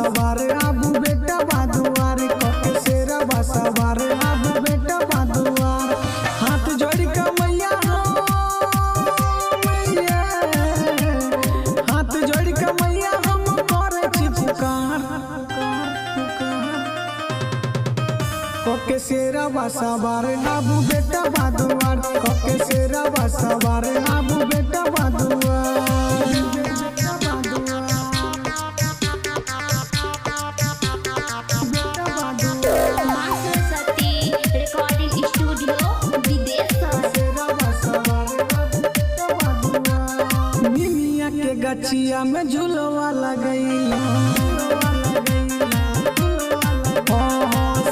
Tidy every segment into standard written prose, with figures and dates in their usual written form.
सवार आबू बेटा बादुआर कके शेरा सवार आबू बेटा बादुआर हाथ जोड़ के मैया हो मैया हाथ जोड़ के मैया हम करे छी पुकार कके शेरा सवार आबू बेटा बादुआर कके शेरा सवार आबू बेटा बादुआर गचिया में झुलवा लगैलो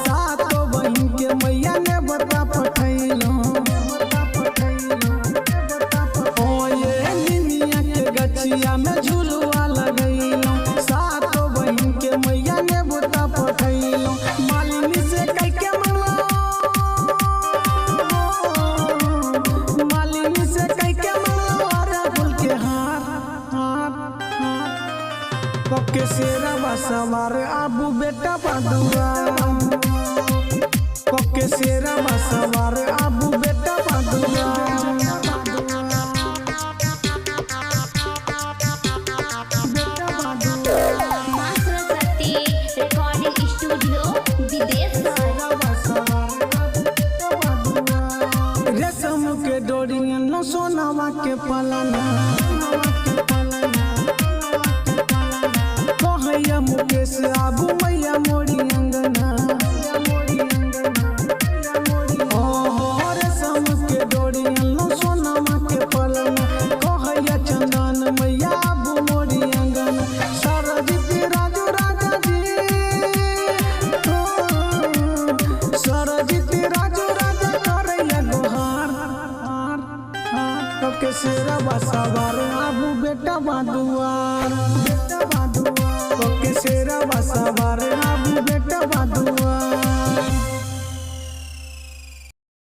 सातो बहिन के मैया ने बता पठैलो ये निमिया के गचिया में झुलवा लगैलो सातो बहिन के मैया ने बता पठैलो मालिनी से कह के मंगलो मालिनी से कह के मंगलो अरे फूल के हार कके शेरा सवार आबू बेटा बादुआर कके शेरा सवार आबू बेटा बादुआर रेशम के डोरी न सोनावा के पलना कहैया मुकेश आबू मैया मोरी अंगना रेशम के डोरी न सोनावा के पलना कहैया चंदन मैया आबू मोरी अंगना सरजीत राजू राजा जी सरजीत राजू राजा करैया गोहार कके शेरा सवार आबू बेटा बादुआर कके शेरा सवार आबू बेटा बादुआर।